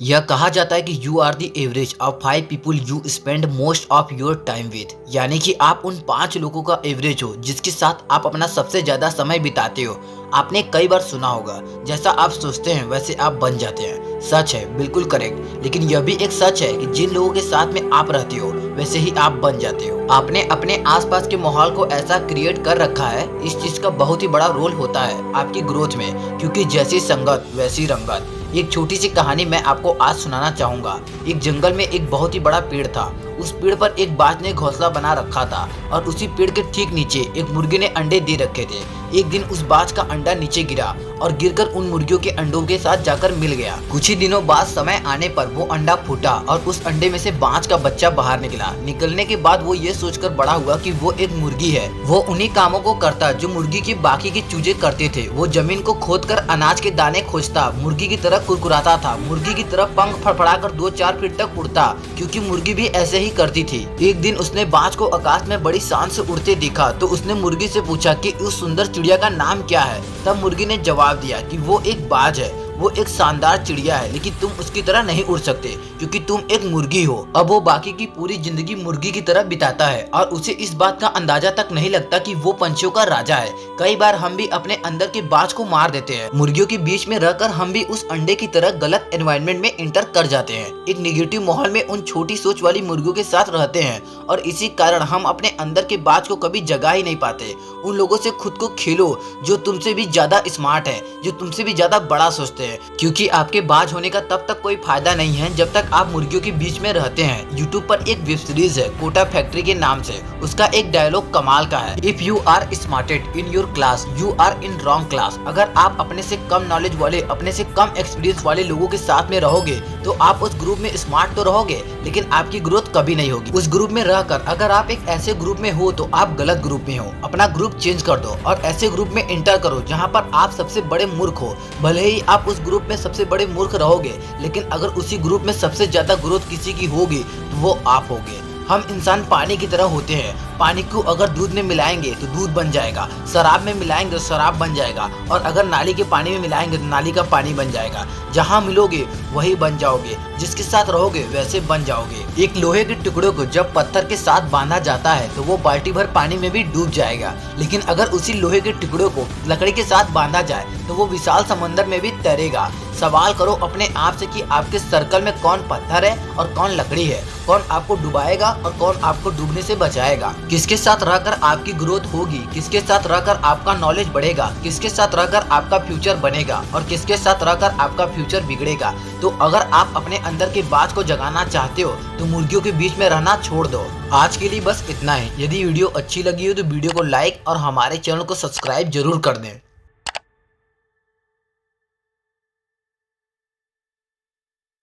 यह कहा जाता है कि you are the average of 5 people you spend most of your time with. यानी कि आप उन 5 लोगों का एवरेज हो जिसके साथ आप अपना सबसे ज्यादा समय बिताते हो। आपने कई बार सुना होगा, जैसा आप सोचते हैं वैसे आप बन जाते हैं। सच है, बिल्कुल करेक्ट। लेकिन यह भी एक सच है कि जिन लोगों के साथ में आप रहते हो वैसे ही आप बन जाते हो। आपने अपने आसपास के माहौल को ऐसा क्रिएट कर रखा है, इस चीज का बहुत ही बड़ा रोल होता है आपकी ग्रोथ में, क्योंकि जैसी संगत वैसी रंगत। एक छोटी सी कहानी मैं आपको आज सुनाना चाहूंगा। एक जंगल में एक बहुत ही बड़ा पेड़ था। उस पेड़ पर एक बाज ने घोंसला बना रखा था और उसी पेड़ के ठीक नीचे एक मुर्गी ने अंडे दे रखे थे। एक दिन उस बाज का अंडा नीचे गिरा और गिरकर उन मुर्गियों के अंडों के साथ जाकर मिल गया। कुछ ही दिनों बाद समय आने पर वो अंडा फूटा और उस अंडे में से बाज का बच्चा बाहर निकला। निकलने के बाद वो ये सोचकर बड़ा हुआ कि वो एक मुर्गी है। वो उन्हीं कामों को करता जो मुर्गी के बाकी के चूजे करते थे। वो जमीन को खोदकर अनाज के दाने खोजता, मुर्गी की तरह कुरकुराता था, मुर्गी की तरह पंख फड़फड़ाकर 2-4 फीट तक उड़ता, क्योंकि मुर्गी भी ऐसे ही करती थी। एक दिन उसने बाज को आकाश में बड़ी शान से उड़ते देखा तो उसने मुर्गी से पूछा कि उस सुंदर चिड़िया का नाम क्या है। तब मुर्गी ने जवाब दिया कि वो एक बाज है। वो एक शानदार चिड़िया है, लेकिन तुम उसकी तरह नहीं उड़ सकते क्योंकि तुम एक मुर्गी हो। अब वो बाकी की पूरी जिंदगी मुर्गी की तरह बिताता है और उसे इस बात का अंदाजा तक नहीं लगता कि वो पंछियों का राजा है। कई बार हम भी अपने अंदर के बाज को मार देते हैं। मुर्गियों के बीच में रहकर हम भी उस अंडे की तरह गलत एनवायरनमेंट में इंटर कर जाते हैं। एक निगेटिव माहौल में उन छोटी सोच वाली मुर्गियों के साथ रहते हैं और इसी कारण हम अपने अंदर के बाज को कभी जगा ही नहीं पाते। उन लोगों से खुद को खेलो जो तुमसे भी ज्यादा स्मार्ट है, जो तुमसे भी ज्यादा बड़ा सोचते हैं, क्योंकि आपके बाज होने का तब तक कोई फायदा नहीं है जब तक आप मुर्गियों के बीच में रहते हैं। यूट्यूब पर एक वेब सीरीज है कोटा फैक्ट्री के नाम से। उसका एक डायलॉग कमाल का है, if you are smarted in your class you are in wrong class. अगर आप अपने से कम नॉलेज वाले, अपने से कम एक्सपीरियंस वाले लोगों के साथ में रहोगे तो आप उस ग्रुप में स्मार्ट तो रहोगे, लेकिन आपकी ग्रोथ कभी नहीं होगी। उस ग्रुप में रहकर अगर आप एक ऐसे ग्रुप में हो तो आप गलत ग्रुप में हो। अपना ग्रुप चेंज कर दो और ऐसे ग्रुप में इंटर करो जहाँ पर आप सबसे बड़े मूर्ख हो। भले ही आप उस ग्रुप में सबसे बड़े मूर्ख रहोगे, लेकिन अगर उसी ग्रुप में सबसे ज्यादा ग्रोथ किसी की होगी तो वो आप होगे। हम इंसान पानी की तरह होते हैं। पानी को अगर दूध में मिलाएंगे तो दूध बन जाएगा, शराब में मिलाएंगे तो शराब बन जाएगा, और अगर नाली के पानी में मिलाएंगे तो नाली का पानी बन जाएगा। जहाँ मिलोगे वही बन जाओगे, जिसके साथ रहोगे वैसे बन जाओगे। एक लोहे के टुकड़े को जब पत्थर के साथ बांधा जाता है तो वो बाल्टी भर पानी में भी डूब जाएगा, लेकिन अगर उसी लोहे के टुकड़े को लकड़ी के साथ बांधा जाए तो वो विशाल समंदर में भी तैरेगा। सवाल करो अपने आप से कि आपके सर्कल में कौन पत्थर है और कौन लकड़ी है, कौन आपको डुबाएगा और कौन आपको डूबने से बचाएगा। किसके साथ रहकर आपकी ग्रोथ होगी, किसके साथ रहकर आपका नॉलेज बढ़ेगा, किसके साथ रहकर आपका फ्यूचर बनेगा और किसके साथ रहकर आपका फ्यूचर बिगड़ेगा। तो अगर आप अपने अंदर के बाज को जगाना चाहते हो तो मुर्गियों के बीच में रहना छोड़ दो। आज के लिए बस इतना ही। यदि वीडियो अच्छी लगी हो तो वीडियो को लाइक और हमारे चैनल को सब्सक्राइब जरूर कर दें।